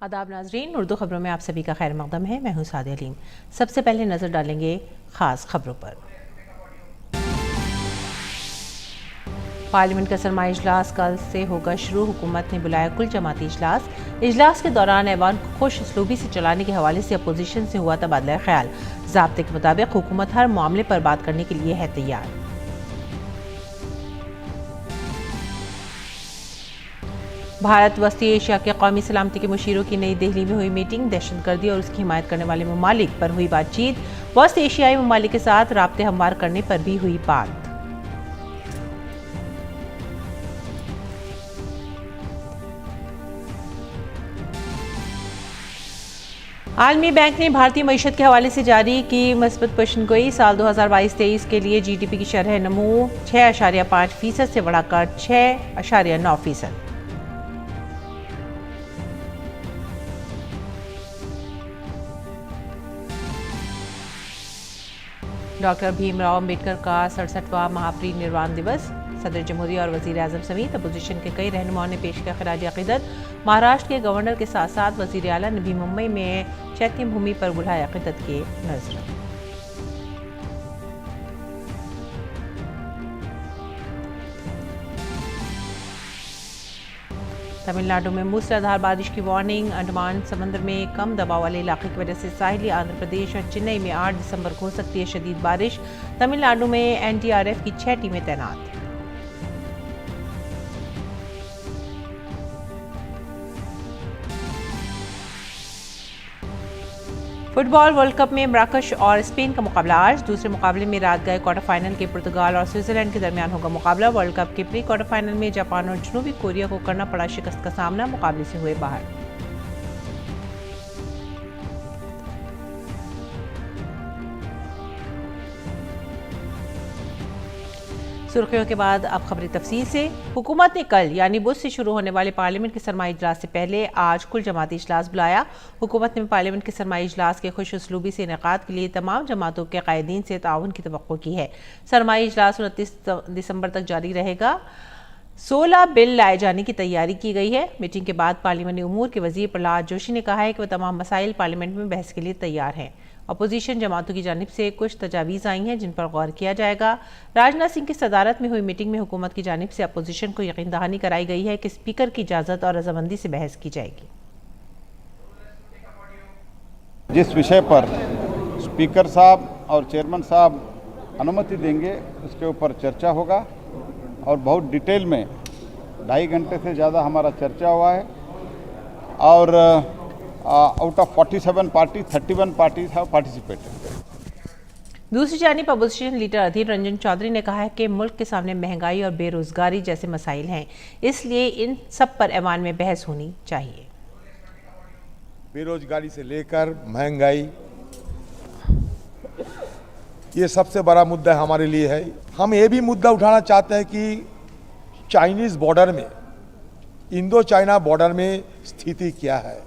आदाब नाजरीन, उर्दू खबरों में आप सभी का खैर मकदम है। मैं हूं सादिया अलीम। सबसे पहले नजर डालेंगे खास खबरों पर। पार्लियामेंट का सरमाई इजलास कल से होगा शुरू। हुकूमत ने बुलाया कुल जमाती इजलास। इजलास के दौरान ऐवान को खुश उसलूबी से चलाने के हवाले से अपोजिशन से हुआ तबादला ख्याल। ज़ाब्ते के मुताबिक हुकूमत हर मामले पर बात करने के लिए है तैयार। भारत वस्ती एशिया के कौमी सलामती के मुशीरों की नई दिल्ली में हुई मीटिंग। दहशतगर्दी और उसकी हिमायत करने वाले ममालिक पर हुई बातचीत। वस्त एशियाई ममालिक के साथ राब्ते हमवार करने पर भी हुई बात। आलमी बैंक ने भारतीय मईशत के हवाले से जारी की मस्बत पेशनगोई। साल 2022-23 के लिए जीडीपी की शरह नमू 6.5% से बढ़ाकर 6.9%। डॉक्टर भीमराव अम्बेडकर का 67वां महापरिनिर्वाण दिवस। सदर जमहूरिया और वजीर आजम समेत अपोजिशन के कई रहनुमाओं ने पेश किया खराज अकीदत। महाराष्ट्र के गवर्नर के साथ साथ वजीर आला ने भी मुंबई में चैत्य भूमि पर बुलाया अकीदत के नजर। तमिलनाडु में मूसलाधार बारिश की वार्निंग। अंडमान समंदर में कम दबाव वाले इलाके की वजह से साहिली आंध्र प्रदेश और चेन्नई में 8 दिसंबर को हो सकती है शदीद बारिश। तमिलनाडु में एनडीआरएफ की 6 टीमें तैनात। फुटबॉल वर्ल्ड कप में मराकश और स्पेन का मुकाबला आज। दूसरे मुकाबले में रात गए क्वार्टर फाइनल के पुर्तगाल और स्विट्जरलैंड के दरमियान होगा मुकाबला। वर्ल्ड कप के प्री क्वार्टर फाइनल में जापान और जनूबी कोरिया को करना पड़ा शिकस्त का सामना। मुकाबले से हुए बाहर। सुर्खियों के बाद अब खबरें तफसील से। हुकूमत ने कल यानी बुध से शुरू होने वाले पार्लियामेंट के सरमाई इजलास से पहले आज कुल जमाती इजलास बुलाया। हुकूमत ने पार्लियामेंट के सरमाई इजलास के खुश उसलूबी से इनेकाद के लिए तमाम जमातों के कायदीन से ताउन की तवक्को की है। सरमाई इजलास 29 दिसंबर तक जारी रहेगा। 16 बिल लाए जाने की तैयारी की गई है। मीटिंग के बाद पार्लियामानी उमूर के वजीर प्रहलाद जोशी ने कहा है कि वह तमाम मसाइल पार्लियामेंट में बहस के लिए तैयार हैं। अपोजिशन जमातों की जानिब से कुछ तजावीज़ आई हैं जिन पर गौर किया जाएगा। राजनाथ सिंह की सदारत में हुई मीटिंग में हुकूमत की जानिब से अपोजिशन को यकीन दहानी कराई गई है कि स्पीकर की इजाज़त और रजामंदी से बहस की जाएगी। जिस विषय पर स्पीकर साहब और चेयरमैन साहब अनुमति देंगे उसके ऊपर चर्चा होगा और बहुत डिटेल में 2.5 घंटे से ज़्यादा हमारा चर्चा हुआ है और out of 47 party 31 parties have participated. दूसरी जानिब अपोजिशन लीडर अधीर रंजन चौधरी ने कहा है कि मुल्क के सामने महंगाई और बेरोजगारी जैसे मसाइल हैं, इसलिए इन सब पर ऐवान में बहस होनी चाहिए। बेरोजगारी से लेकर महंगाई, ये सबसे बड़ा मुद्दा हमारे लिए है। हम ये भी मुद्दा उठाना चाहते हैं कि चाइनीज बॉर्डर में, इंडो चाइना बॉर्डर में स्थिति क्या है।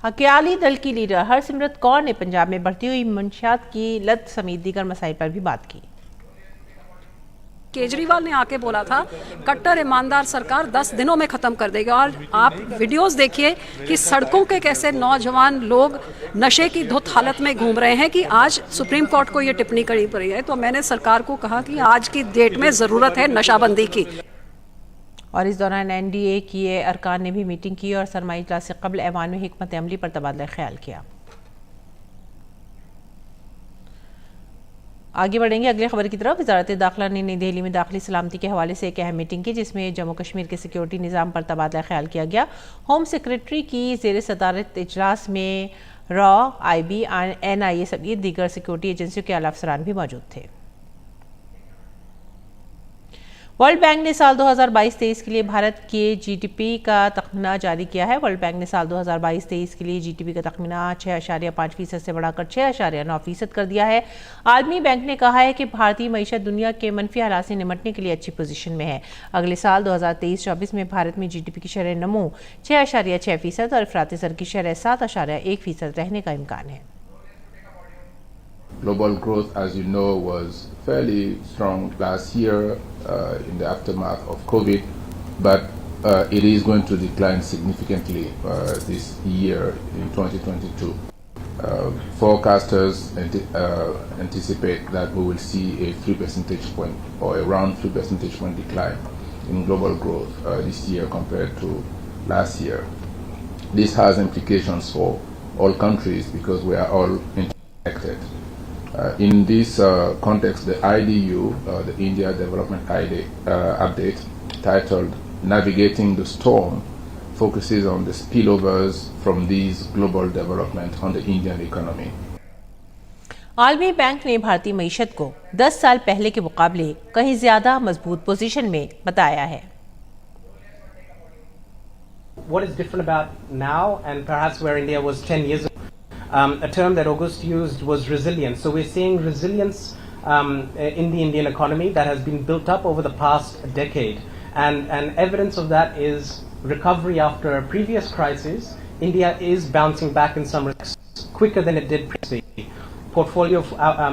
अकाली दल की लीडर हरसिमरत कौर ने पंजाब में बढ़ती हुई मंशियात की लत समेत दीगर मसाइल पर भी बात की। केजरीवाल ने आके बोला था कट्टर ईमानदार सरकार 10 दिनों में खत्म कर देगी और आप वीडियोस देखिए कि सड़कों के कैसे नौजवान लोग नशे की धुत हालत में घूम रहे हैं कि आज सुप्रीम कोर्ट को ये टिप्पणी करनी पड़ी है। तो मैंने सरकार को कहा कि आज की डेट में ज़रूरत है नशाबंदी की। और इस दौरान एनडीए की अरकान ने भी मीटिंग की और सरमाई इजलास से कबल ऐवान में हिकमत अमली पर तबादला ख्याल किया। आगे बढ़ेंगे अगली खबर की तरफ। वजारत दाखिला ने नई दिल्ली में दाखिली सलामती के हवाले से एक अहम मीटिंग की जिसमें जम्मू कश्मीर के सिक्योरिटी निज़ाम पर तबादला ख्याल किया गया। होम सेक्रेटरी की ज़ेर सदारत इजलास में रॉ, IB, NIA समेत दीगर सिक्योरिटी एजेंसियों के आला अफसरान भी मौजूद थे। वर्ल्ड बैंक ने साल 2022-23 के लिए भारत के जीडीपी का तखमीना जारी किया है। वर्ल्ड बैंक ने साल 2022-23 के लिए जीडीपी का तखमीना 6.5% से बढ़ाकर 6.9% कर दिया है। आलमी बैंक ने कहा है कि भारतीय मईशत दुनिया के मनफी हालात से निपटने के लिए अच्छी पोजीशन में है। अगले साल 2023-24 में भारत में जीडीपी की शरह नमू 6.6% और अफराती ज़र की शरह 7.1% रहने का इम्कान है। Global growth, as you know, was fairly strong last year in the aftermath of COVID, but it is going to decline significantly this year in 2022. Forecasters anticipate that we will see a 3 percentage point or around 3 percentage point decline in global growth this year compared to last year. This has implications for all countries because we are all interconnected. In this context, the IDU, the India Development Update, titled Navigating the Storm, focuses on the spillovers from these global development on the Indian economy. आलमी bank ने भारतीय मईशत को 10 साल पहले के मुकाबले कहीं ज्यादा मजबूत पोजीशन में बताया है। What is different about now and perhaps where India was 10 years ago, a term that August used was resilience. So we're seeing resilience in the Indian economy that has been built up over the past decade. And evidence of that is recovery after a previous crisis. India is bouncing back in some respects quicker than it did previously. Portfolio,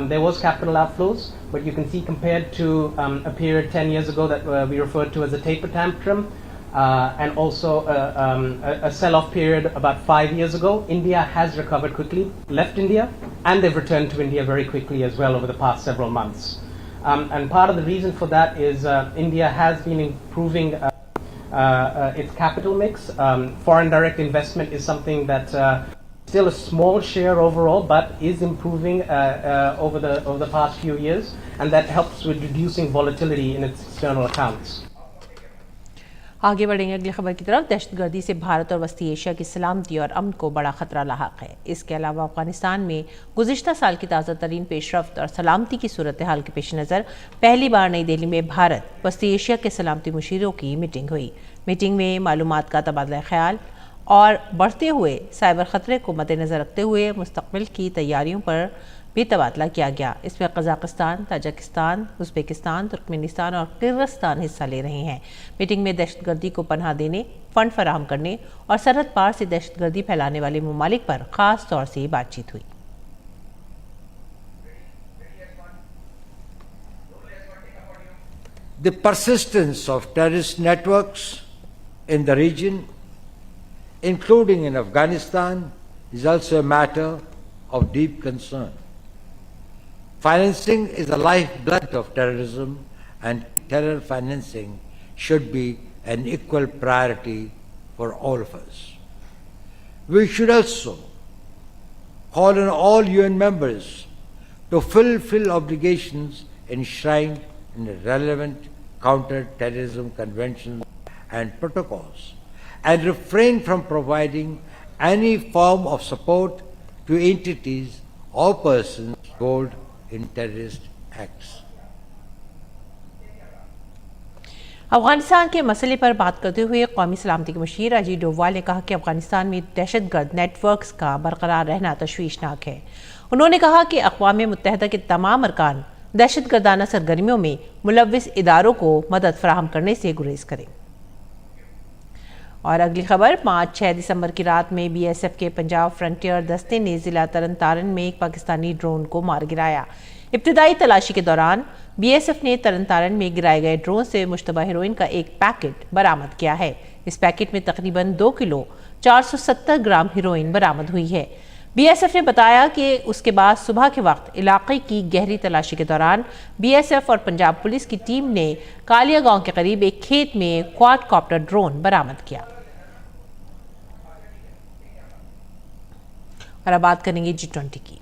there was capital outflows, but you can see compared to a period 10 years ago that we referred to as a taper tantrum, and also a sell-off period about 5 years ago, India has recovered quickly, left India, and they've returned to India very quickly as well over the past several months. And part of the reason for that is India has been improving its capital mix. Foreign direct investment is something that still a small share overall, but is improving over the past few years, and that helps with reducing volatility in its external accounts. आगे बढ़ेंगे अगली खबर की तरफ। दहशतगर्दी से भारत और वस्ती एशिया की सलामती और अमन को बड़ा खतरा लाहक है। इसके अलावा अफगानिस्तान में गुज़िश्ता साल की ताज़ा तरीन पेशरफ्त और सलामती की सूरत हाल के पेश नज़र पहली बार नई दिल्ली में भारत वस्ती एशिया के सलामती मुशीरों की मीटिंग हुई। मीटिंग में मालूमात का तबादला ख्याल और बढ़ते हुए साइबर ख़तरे को मद्देनज़र रखते हुए मुस्तक़बिल की तैयारियों पर भी तबादला किया गया। इसमें कज़ाकिस्तान, ताजिकिस्तान, उज़्बेकिस्तान, तुर्कमेनिस्तान और किर्गिस्तान हिस्सा ले रहे हैं। मीटिंग में दहशतगर्दी को पनाह देने, फ़ंड फराहम करने और सरहद पार से दहशतगर्दी फैलाने वाले ममालिक पर ख़ास तौर से बातचीत हुई। The persistence of terrorist networks in the region, including in Afghanistan, is also a matter of deep concern. Financing is the lifeblood of terrorism, and terror financing should be an equal priority for all of us. We should also call on all UN members to fulfill obligations enshrined in the relevant counter-terrorism conventions and protocols, and refrain from providing any form of support to entities or persons involved in terrorist acts. Afghanistan के मसले पर बात करते हुए कौमी सलामती के मुशीर अजीत डोवाल ने कहा कि अफगानिस्तान में दहशतगर्द नेटवर्क्स का बरकरार रहना तशवीशनाक है। उन्होंने कहा कि अक़वाम मुत्तहिदा के तमाम अरकान दहशतगर्दाना सरगर्मियों में मुलव्विस इदारों को मदद फराहम करने से गुरेज करें। और अगली खबर 5-6 दिसंबर की रात में BSF के पंजाब फ्रंटियर दस्ते ने जिला तरन तारन में एक पाकिस्तानी ड्रोन को मार गिराया। इब्तिदाई तलाशी के दौरान BSF ने तरन तारन में गिराए गए ड्रोन से मुश्तबा हेरोइन का एक पैकेट बरामद किया है। इस पैकेट में तकरीबन 2 किलो 470 ग्राम हेरोइन बरामद हुई है। BSF ने बताया कि उसके बाद सुबह के वक्त इलाके की गहरी तलाशी के दौरान BSF और पंजाब पुलिस की टीम ने कालिया गांव के करीब एक खेत में क्वाडकॉप्टर ड्रोन बरामद किया। और अब बात करेंगे G20 की।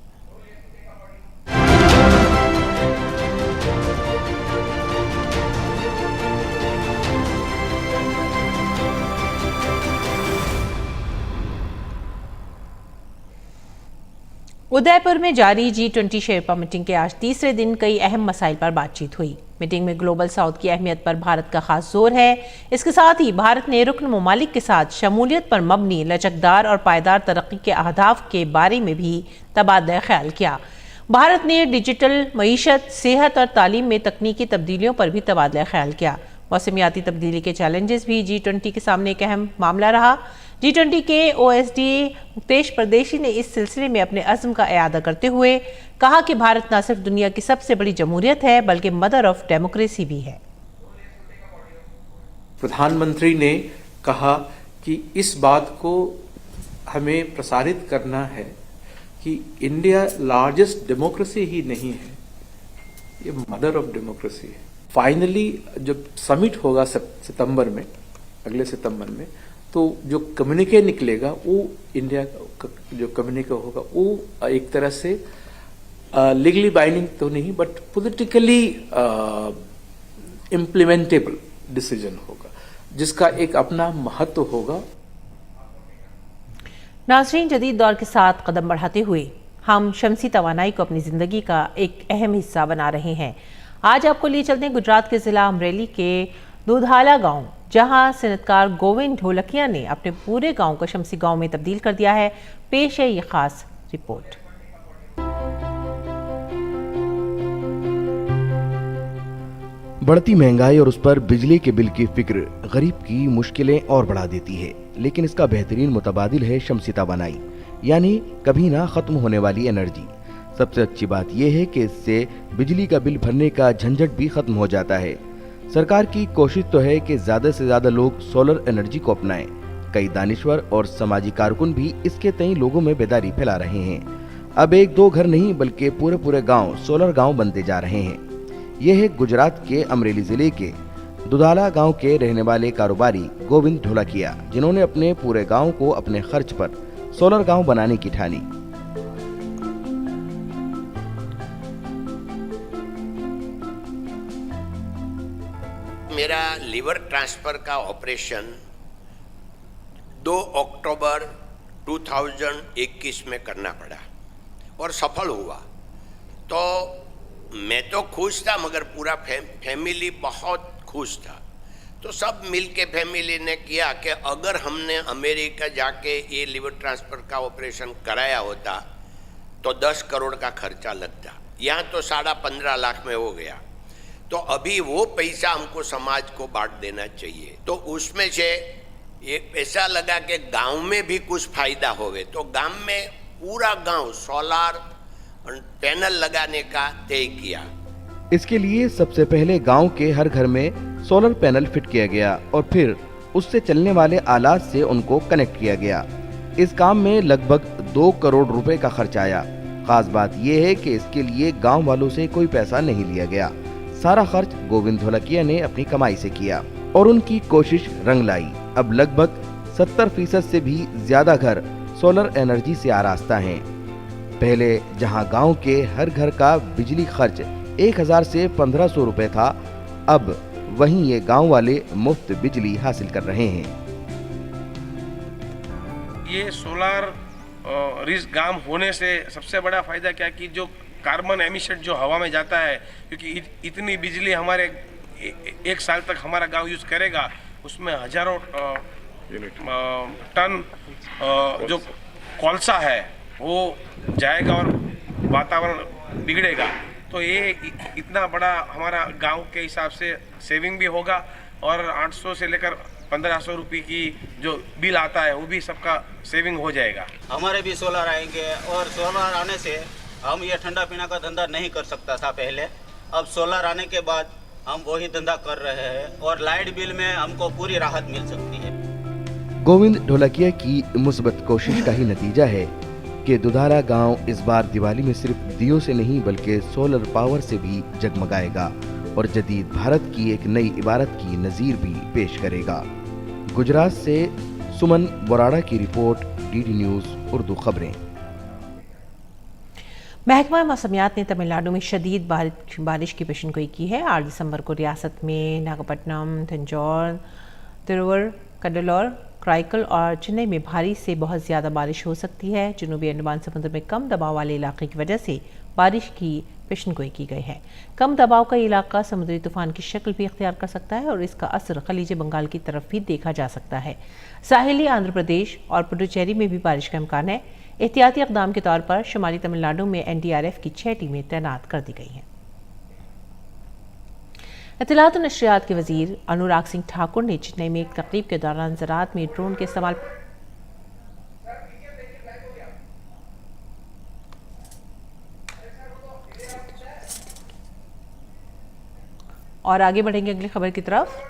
उदयपुर में जारी G20 शेरपा मीटिंग के आज तीसरे दिन कई अहम मसाइल पर बातचीत हुई। मीटिंग में ग्लोबल साउथ की अहमियत पर भारत का खास जोर है। इसके साथ ही भारत ने रुकन ममालिक के साथ शमूलियत पर मबनी लचकदार और पायदार तरक्की के अहदाफ के बारे में भी तबादला ख्याल किया। भारत ने डिजिटल मईशत, सेहत और तालीम में तकनीकी तब्दीलियों पर भी तबादला ख्याल किया। मौसमियाती तब्दीली के चैलेंजेस भी G20 के सामने एक अहम मामला रहा। G20 के OSD मुक्तेश परदेशी ने इस सिलसिले में अपने अज़्म का इयादा करते हुए कहा कि भारत न सिर्फ दुनिया की सबसे बड़ी जमहूरियत है बल्कि मदर ऑफ डेमोक्रेसी भी है। प्रधानमंत्री ने कहा कि इस बात को हमें प्रसारित करना है कि इंडिया लार्जेस्ट डेमोक्रेसी ही नहीं है, ये मदर ऑफ डेमोक्रेसी है। फाइनली जब समिट होगा सितंबर में, अगले सितंबर में, तो जो कम्युनिके निकलेगा वो इंडिया का जो कम्युनिके होगा वो एक तरह से लीगली बाइंडिंग तो नहीं बट पॉलिटिकली इम्प्लीमेंटेबल डिसीजन होगा, जिसका एक अपना महत्व होगा। नाज़रीन, जदीद दौर के साथ कदम बढ़ाते हुए हम शमसी तवानाई को अपनी ज़िंदगी का एक अहम हिस्सा बना रहे हैं। आज आपको लिए चलते हैं गुजरात के ज़िला अमरेली के दुधाला गांव, जहां सनतकार गोविंद ढोलकिया ने अपने पूरे गांव को शमसी गांव में तब्दील कर दिया है। पेश है ये खास रिपोर्ट। बढ़ती महंगाई और उस पर बिजली के बिल की फिक्र गरीब की मुश्किलें और बढ़ा देती है, लेकिन इसका बेहतरीन मुतबादिल है शमसी तवानाई, यानी कभी ना खत्म होने वाली एनर्जी। सबसे अच्छी बात यह है कि इससे बिजली का बिल भरने का झंझट भी खत्म हो जाता है। सरकार की कोशिश तो है कि ज्यादा से ज्यादा लोग सोलर एनर्जी को अपनाएं। कई दानिश्वर और समाजी कारकुन भी इसके तई लोगों में बेदारी फैला रहे हैं। अब एक दो घर नहीं बल्कि पूरे पूरे गांव सोलर गांव बनते जा रहे हैं। यह है गुजरात के अमरेली जिले के दुधाला गांव के रहने वाले कारोबारी गोविंद ढोलकिया, जिन्होंने अपने पूरे गांव को अपने खर्च पर सोलर गांव बनाने की ठानी। मेरा लीवर ट्रांसफर का ऑपरेशन 2 अक्टूबर 2021 में करना पड़ा और सफल हुआ। तो मैं तो खुश था, मगर पूरा फैमिली बहुत खुश था। तो सब मिलके फैमिली ने किया कि अगर हमने अमेरिका जाके ये लीवर ट्रांसफर का ऑपरेशन कराया होता तो 10 करोड़ का खर्चा लगता, यहाँ तो 15.5 लाख में हो गया। तो अभी वो पैसा हमको समाज को बांट देना चाहिए। तो उसमें से ये ऐसा लगा कि गांव में भी कुछ फायदा होवे, तो गांव में पूरा गांव सोलार पैनल लगाने का तय किया। इसके लिए सबसे पहले गांव के हर घर में सोलर पैनल फिट किया गया और फिर उससे चलने वाले आलात से उनको कनेक्ट किया गया। इस काम में लगभग 2 करोड़ रुपए का खर्च आया। खास बात यह है कि इसके लिए गांव वालों से कोई पैसा नहीं लिया गया। सारा खर्च गोविंद ढोलकिया ने अपनी कमाई से किया और उनकी कोशिश रंग लाई। अब लगभग 70% से भी ज्यादा घर सोलर एनर्जी से आरास्ता हैं। पहले जहां गांव के हर घर का बिजली खर्च 1000 से 1500 रुपए था, अब वहीं ये गांव वाले मुफ्त बिजली हासिल कर रहे हैं। ये सोलर गांव होने से सबसे बड़ा फायदा क्या कि जो कार्बन एमिशन जो हवा में जाता है, क्योंकि इतनी बिजली हमारे एक साल तक हमारा गांव यूज करेगा, उसमें हजारों टन जो कोलसा है वो जाएगा और वातावरण बिगड़ेगा। तो ये इतना बड़ा हमारा गांव के हिसाब से सेविंग भी होगा और 800 से लेकर 1500 रुपये की जो बिल आता है वो भी सबका सेविंग हो जाएगा। हमारे भी सोलर आएंगे और सोलर आने से हम ये ठंडा पीना का धंधा नहीं कर सकता था पहले। अब सोलर आने के बाद हम वही धंधा कर रहे हैं और लाइट बिल में हमको पूरी राहत मिल सकती है। गोविंद ढोलकिया की मुस्बत कोशिश का ही नतीजा है कि दुधाला गांव इस बार दिवाली में सिर्फ दियों से नहीं बल्कि सोलर पावर से भी जगमगाएगा और जदीद भारत की एक नई इबारत की नजीर भी पेश करेगा। गुजरात से सुमन बोराड़ा की रिपोर्ट, डीडी न्यूज उर्दू खबरें। महकमा मौसमियात ने तमिलनाडु में शदीद बारिश की पेशनगोई की है। 8 दिसंबर को रियासत में नागपट्टनम, तंजौर, तिरुवर, कड्डलौर, क्राइकल और चेन्नई में भारी से बहुत ज़्यादा बारिश हो सकती है। जनूबी अंडमान समुद्र में कम दबाव वाले इलाके की वजह से बारिश की पेशनगोई की गई है। कम दबाव का इलाका समुद्री तूफान की शक्ल भी इख्तियार कर सकता है और इसका असर खलीज बंगाल की तरफ भी देखा जा सकता है। साहिली आंध्र प्रदेश और पुडुचेरी में भी बारिश का इम्कान है। एहतियाती इक़दाम के तौर पर शुमाली तमिलनाडु में NDRF की 6 टीमें तैनात कर दी गई हैं। इत्तलात और नशरियात के वजीर अनुराग सिंह ठाकुर ने चेन्नई में एक तकरीब के दौरान ज़राअत में ड्रोन के इस्तेमाल और आगे बढ़ेंगे अगली खबर की तरफ।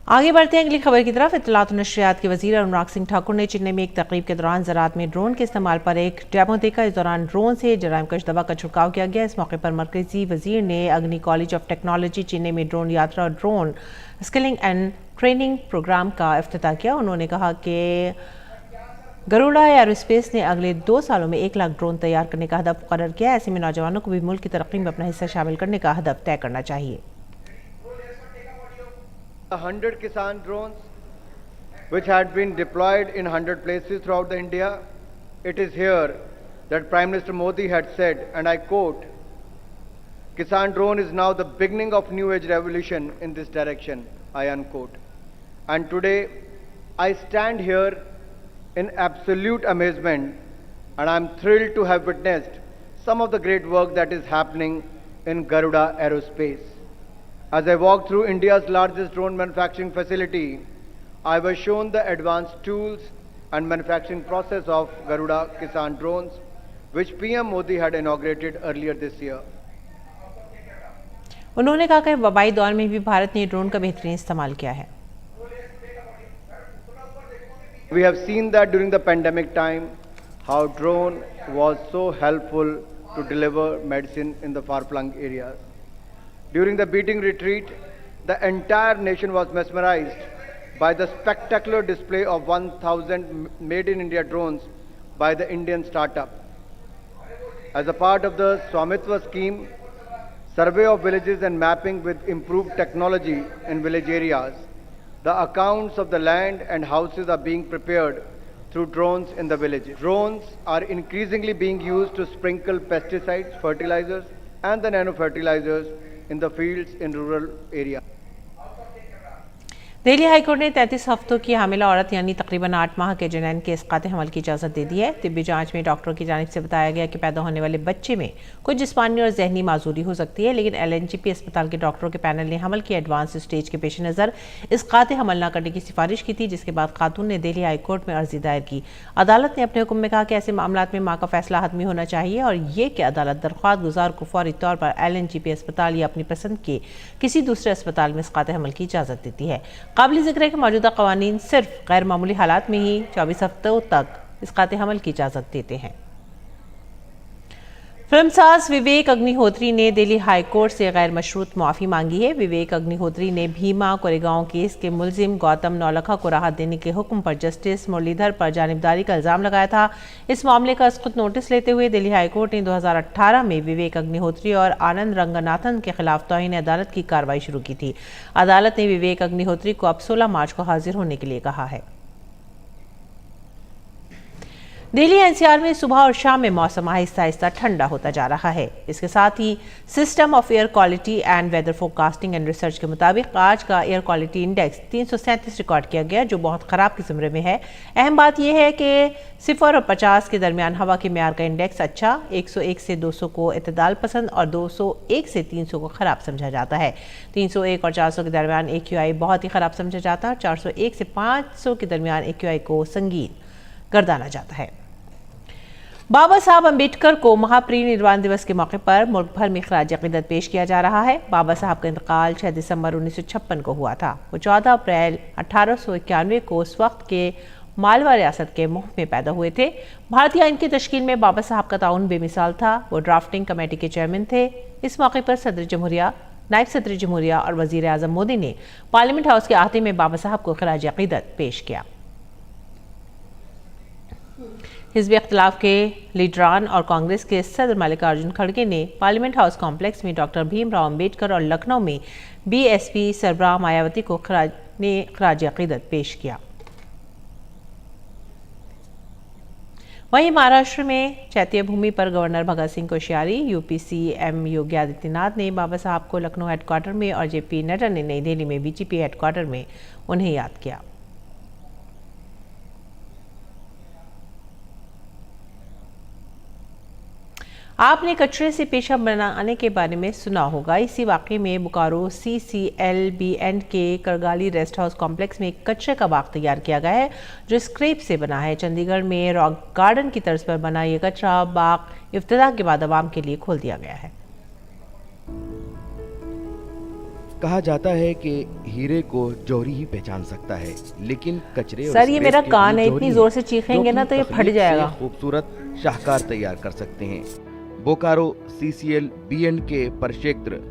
आगे बढ़ते हैं अगली खबर की तरफ। इत्तलात और नशरियात के वजीर अनुराग सिंह ठाकुर ने चेन्नई में एक तकरीब के दौरान ज़राअत में ड्रोन के इस्तेमाल पर एक डेमो देखा। इस दौरान ड्रोन से जराइमकश दवा का छिड़काव किया गया। इस मौके पर मरकजी वजीर ने अग्नि कॉलेज ऑफ टेक्नोलॉजी चेन्नई में ड्रोन यात्रा और drone skilling and training programme का इफ्तिताह किया। उन्होंने कहा कि गरुड़ा एयरोस्पेस ने अगले 2 सालों में 1 लाख ड्रोन तैयार करने का हदफ मुकर्रर किया। ऐसे में नौजवानों को भी मुल्क की तरक्की में अपना हिस्सा शामिल करने का हदफ तय करना चाहिए। 100 Kisan drones which had been deployed in 100 places throughout the India. It is here that Prime Minister Modi had said, and I quote, Kisan drone is now the beginning of new age revolution in this direction, I unquote. And today I stand here in absolute amazement, and I'm thrilled to have witnessed some of the great work that is happening in Garuda Aerospace. As I walked through India's largest drone manufacturing facility, I was shown the advanced tools and manufacturing process of Garuda Kisan drones, which PM Modi had inaugurated earlier this year. उन्होंने कहा कि वबाई दौर में भी भारत ने drone का बेहतरीन इस्तेमाल किया है। We have seen that during the pandemic time, how drone was so helpful to deliver medicine in the far-flung areas. During the beating retreat, the entire nation was mesmerized by the spectacular display of 1,000 made-in-India drones by the Indian startup. As a part of the Swamitva scheme, survey of villages and mapping with improved technology in village areas, the accounts of the land and houses are being prepared through drones in the villages. Drones are increasingly being used to sprinkle pesticides, fertilizers, and the nano-fertilizers in the fields in rural areas. Delhi high court ने 33 हफ्तों की हामिला औरत यानी तकरीबन 8 माह के जनैन के इसकात हमल की इजाज़त दे दी है। तिब्बी जांच में डॉक्टरों की जानिब से बताया गया कि पैदा होने वाले बच्चे में कुछ जिस्मानी और जहनी माजूरी हो सकती है, लेकिन LNGP अस्पताल के डॉक्टरों के पैनल ने हमल की एडवांस स्टेज के पेश नज़र इसकात हमल न करने की सिफारिश की थी, जिसके बाद खातून ने दिल्ली हाईकोर्ट में अर्जी दायर की। अदालत ने अपने हुक्म में कहा कि ऐसे मामलों में माँ का फैसला हतमी होना चाहिए और ये कि अदालत दरख्वास्त गुजार को फौरी तौर पर LNGP अस्पताल या अपनी पसंद के किसी दूसरे अस्पताल में इसकात हमल की इजाज़त देती है। काबिल जिक्र है कि मौजूदा कवानीन सिर्फ गैर मामूली हालात में ही 24 हफ्तों तक इसकात हमल की इजाज़त देते हैं। फिल्मसाज विवेक अग्निहोत्री ने दिल्ली हाई कोर्ट से गैर मशरूत मुआफ़ी मांगी है। विवेक अग्निहोत्री ने भीमा कोरेगांव केस के मुलजिम गौतम नौलखा को राहत देने के हुक्म पर जस्टिस मुरलीधर पर जानिबदारी का इल्ज़ाम लगाया था। इस मामले का खुद नोटिस लेते हुए दिल्ली हाई कोर्ट ने 2018 में विवेक अग्निहोत्री और आनंद रंगनाथन के खिलाफ तौहीन अदालत की कार्रवाई शुरू की थी। अदालत ने विवेक अग्निहोत्री को अब 16 मार्च को हाजिर होने के लिए कहा है। दिल्ली NCR में सुबह और शाम में मौसम आहिस्ता आहिस्ता ठंडा होता जा रहा है। इसके साथ ही system of air quality and weather forecasting and research के मुताबिक आज का एयर क्वालिटी इंडेक्स 337 रिकॉर्ड किया गया, जो बहुत ख़राब के ज़मरे में है। अहम बात यह है कि 0 और 50 के दरमियान हवा के मेयार का इंडेक्स अच्छा, 101 से 200 को इतदाल पसंद और 201 से 300 को ख़राब समझा जाता है। 301 और 400 के दरमियान AQI बहुत ही ख़राब समझा जाता है और 401 से 500 के दरमियान AQI को संगीन गर्दाना जाता है। बाबा साहब अम्बेडकर को महापरिनिर्वाण दिवस के मौके पर मुल्क भर में खराज अक़ीदत पेश किया जा रहा है। बाबा साहब का इंतकाल 6 दिसंबर 1956 को हुआ था। वो 14 अप्रैल 1891 को उस वक्त के मालवा रियासत के मुह में पैदा हुए थे। भारतीय आइन की तश्कील में बाबा साहब का ताउन बेमिसाल था। वो ड्राफ्टिंग कमेटी के चेयरमैन थे। इस मौके पर सदर जमहूरिया, नायब सदर जमहूरिया और वज़ीर आज़म मोदी ने पार्लियामेंट हाउस के अहाते में बाबा साहब को खराज अक़ीदत पेश किया। हिज़्ब इख्तिलाफ के लीडरान और कांग्रेस के सदर मल्लिकार्जुन खड़गे ने पार्लियामेंट हाउस कॉम्प्लेक्स में डॉक्टर भीमराव अम्बेडकर और लखनऊ में BSP सरबराह मायावती को खराज अक़ीदत पेश किया। वहीं महाराष्ट्र में चैत्य भूमि पर governor Bhagat Singh Koshyari, UP CM Yogi Adityanath ने बाबा साहब को लखनऊ हेडक्वार्टर में और JP नड्डा ने नई दिल्ली में BJP हेडक्वार्टर में उन्हें याद किया। आपने कचरे से पेशा बनाने के बारे में सुना होगा। इसी वाक़े में बोकारो CCLB के करगाली रेस्ट हाउस कॉम्प्लेक्स में एक कचरे का बाग तैयार किया गया है, जो स्क्रैप से बना है। चंडीगढ़ में रॉक गार्डन की तर्ज पर बना ये कचरा बाग इफ्तिताह के बाद आवाम के लिए खोल दिया गया है। कहा जाता है कि हीरे को जौहरी ही पहचान सकता है, लेकिन कचरे और सर ये स्क्रैप मेरा के कान है, जौहरी इतनी हैं, जोर से चीखेंगे जो ना कि तो ये फट तकलीफ से जाएगा। खूबसूरत शाहकार तैयार कर सकते हैं। बोकारो CCL B&K परिक्षेत्र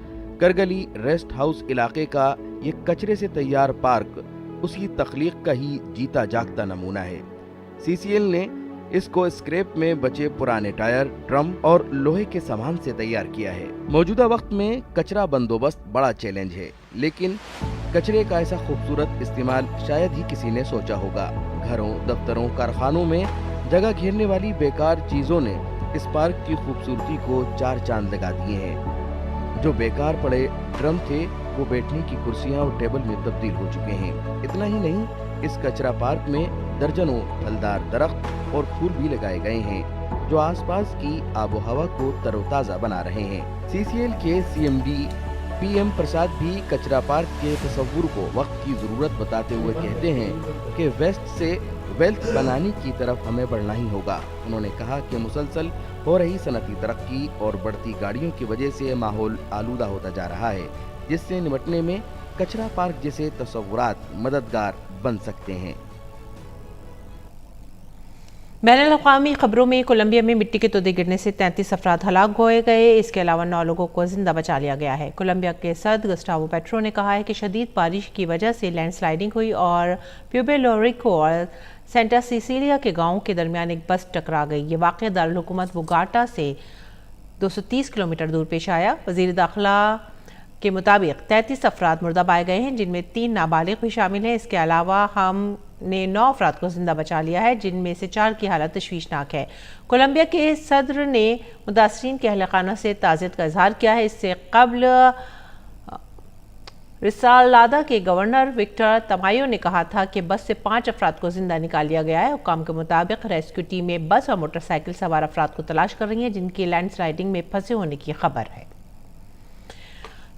करगली रेस्ट हाउस इलाके का ये कचरे से तैयार पार्क उसकी तख्लीक का ही जीता जागता नमूना है। CCL ने इसको स्क्रैप में बचे पुराने टायर, ड्रम और लोहे के सामान से तैयार किया है। मौजूदा वक्त में कचरा बंदोबस्त बड़ा चैलेंज है, लेकिन कचरे का ऐसा खूबसूरत इस्तेमाल शायद ही किसी ने सोचा होगा। घरों, दफ्तरों, कारखानों में जगह घेरने वाली बेकार चीजों ने इस पार्क की खूबसूरती को चार चांद लगा दिए हैं। जो बेकार पड़े ड्रम थे वो बैठने की कुर्सियां और टेबल में तब्दील हो चुके हैं। इतना ही नहीं, इस कचरा पार्क में दर्जनों फलदार दरख्त और फूल भी लगाए गए हैं, जो आसपास की आबो हवा को तरोताजा बना रहे हैं। CCL के CMD PM प्रसाद भी कचरा पार्क के तस्वुर को वक्त की जरूरत बताते हुए कहते हैं कि वेस्ट से वेल्थ बनाने की तरफ हमें बढ़ना ही होगा। उन्होंने कहा कि मुसलसल हो रही सनती तरक्की और बढ़ती गाड़ियों की वजह से माहौल आलूदा होता जा रहा है, जिससे निपटने में कचरा पार्क जैसे तस्वुरात मददगार बन सकते हैं। बैनुल-अक़वामी खबरों में कोलंबिया में मिट्टी के तोदे गिरने से 33 अफराद हलाक हो गए। इसके अलावा 9 लोगों को जिंदा बचा लिया गया है। कोलंबिया के सदर गुस्टावो पेट्रो ने कहा है कि शदीद बारिश की वजह से लैंडस्लाइडिंग हुई और प्यूबलो रिको और सेंटा सिसिलिया के गांवों के दरमियान एक बस टकरा गई। ये वाक़या दारुल हुकूमत बोगाटा से 230 किलोमीटर दूर पेश आया। वज़ीर दाखिला के मुताबिक 33 अफराद मुर्दा पाए गए हैं, जिनमें 3 नाबालिग भी शामिल हैं। इसके अलावा हमने 9 अफराद को जिंदा बचा लिया है, जिनमें से 4 की हालत तशवीशनाक है। कोलंबिया के सदर ने मुतासरीन के अहल खाना से ताज़ियत का इजहार किया है। इससे कबल रिसालादा के गवर्नर विक्टर तमायो ने कहा था कि बस से 5 अफराद को जिंदा निकाल लिया गया है। हुकाम के मुताबिक रेस्क्यू टीमें बस और मोटरसाइकिल सवार अफराद को तलाश कर रही हैं, जिनकी लैंडस्लाइडिंग में फंसे होने की खबर है।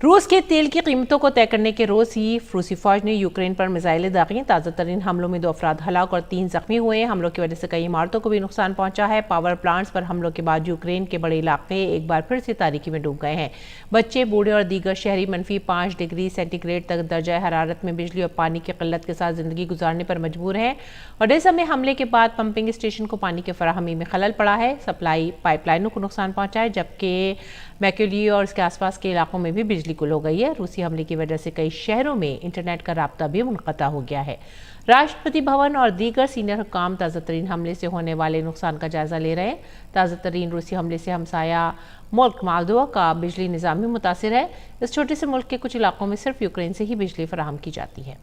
रूस के तेल की कीमतों को तय करने के रोज ही रूसी फौज ने यूक्रेन पर मिसाइलें दागी। ताज़ा तरीन हमलों में 2 अफराद हलाक और 3 जख्मी हुए। हमलों की वजह से कई इमारतों को भी नुकसान पहुंचा है। पावर प्लांट्स पर हमलों के बाद यूक्रेन के बड़े इलाके एक बार फिर से तारीकी में डूब गए हैं। बच्चे, बूढ़े और दीगर शहरी -5 डिग्री सेंटीग्रेड तक दर्जा हरारत में बिजली और पानी की किल्लत के साथ जिंदगी गुजारने पर मजबूर हैं। ओडेसा में हमले के बाद पंपिंग स्टेशन को पानी की फराहमी में खलल पड़ा है। सप्लाई पाइपलाइनों को नुकसान पहुंचा है, जबकि मैक्यूली और इसके आसपास के इलाकों में भी बिजली गुल हो गई है। रूसी हमले की वजह से कई शहरों में इंटरनेट का राब्ता भी मुनक़ता हो गया है। राष्ट्रपति भवन और दीगर सीनियर हुकाम ताज़ा तरीन हमले से होने वाले नुकसान का जायजा ले रहे हैं। ताज़ा तरीन रूसी हमले से हमसाया मुल्क मालदोवा का बिजली निज़ाम भी मुतासिर है। इस छोटे से मुल्क के कुछ इलाकों में सिर्फ यूक्रेन से ही बिजली फराहम की जाती है।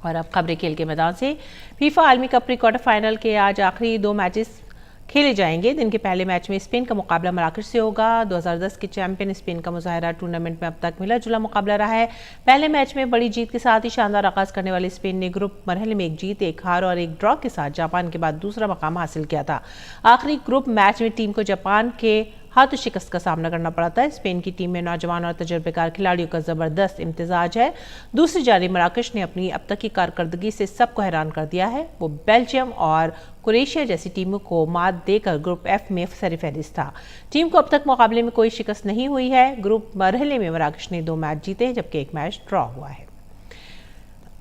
और अब खबरें खेल के मैदान से। फीफा आलमी कप प्री क्वार्टर फाइनल के आज आखिरी 2 मैचेस खेले जाएंगे। दिन के पहले मैच में स्पेन का मुकाबला मराकश से होगा। 2010 के चैंपियन स्पेन का मुजाहिरा टूर्नामेंट में अब तक मिला जुला मुकाबला रहा है। पहले मैच में बड़ी जीत के साथ ही शानदार आगाज करने वाली स्पेन ने ग्रुप मरहले में 1 जीत, 1 हार और 1 ड्रॉ के साथ जापान के बाद दूसरा मकाम हासिल किया था। आखिरी ग्रुप मैच में टीम को जापान के हाथों शिकस्त का सामना करना पड़ा था। स्पेन की टीम में नौजवान और तजर्बेकार खिलाड़ियों का जबरदस्त इम्तिजाज है। दूसरी जानिब मराकश ने अपनी अब तक की कारकर्दगी से सबको हैरान कर दिया है। वो बेल्जियम और क्रोएशिया जैसी टीमों को मात देकर ग्रुप F में सरफहरिस्त था। टीम को अब तक मुकाबले में कोई शिकस्त नहीं हुई है। ग्रुप मरहले में मराकश ने 2 मैच जीते, जबकि 1 मैच ड्रॉ हुआ है।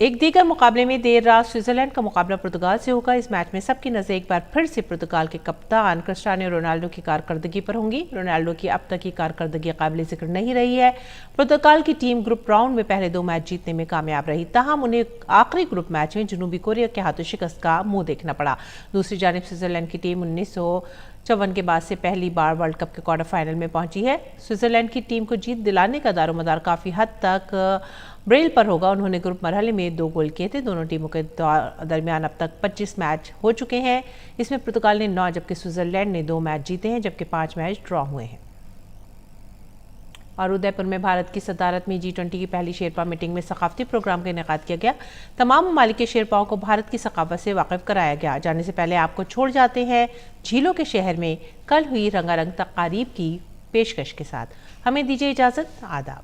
एक दीगर मुकाबले में देर रात स्विट्जरलैंड का मुकाबला पुर्तगाल से होगा। इस मैच में सबकी नजर एक बार फिर से पुर्तगाल के कप्तान क्रिस्टियानो रोनाल्डो की कारकर्दगी पर होंगी। रोनाल्डो की अब तक की कारकर्दगी काबिल जिक्र नहीं रही है। पुर्तगाल की टीम ग्रुप राउंड में पहले 2 मैच जीतने में कामयाब रही, ताहम उन्हें आखिरी ग्रुप मैच में जनूबी कोरिया के हाथों शिकस्त का मुंह देखना पड़ा। दूसरी जानिब स्विट्जरलैंड की टीम 1954 के बाद से पहली बार वर्ल्ड कप के क्वार्टर फाइनल में पहुंची है। स्विट्जरलैंड की टीम को जीत दिलाने का दारोमदार काफी हद तक ब्रेल पर होगा। उन्होंने ग्रुप मरहले में 2 गोल किए थे। दोनों टीमों के दरमियान अब तक 25 मैच हो चुके हैं। इसमें पुर्तगाल ने 9 जबकि स्विट्जरलैंड ने 2 मैच जीते हैं, जबकि 5 मैच ड्रॉ हुए हैं। और उदयपुर में भारत की सदारत में G20 की पहली शेरपा मीटिंग में सकाफती प्रोग्राम का इनेकाद किया गया। तमाम ममालिक के शेरपाओं को भारत की सकाफत से वाकिफ कराया गया। जाने से पहले आपको छोड़ जाते हैं झीलों के शहर में कल हुई रंगारंग तकारीब की पेशकश के साथ। हमें दीजिए इजाजत। आदाब।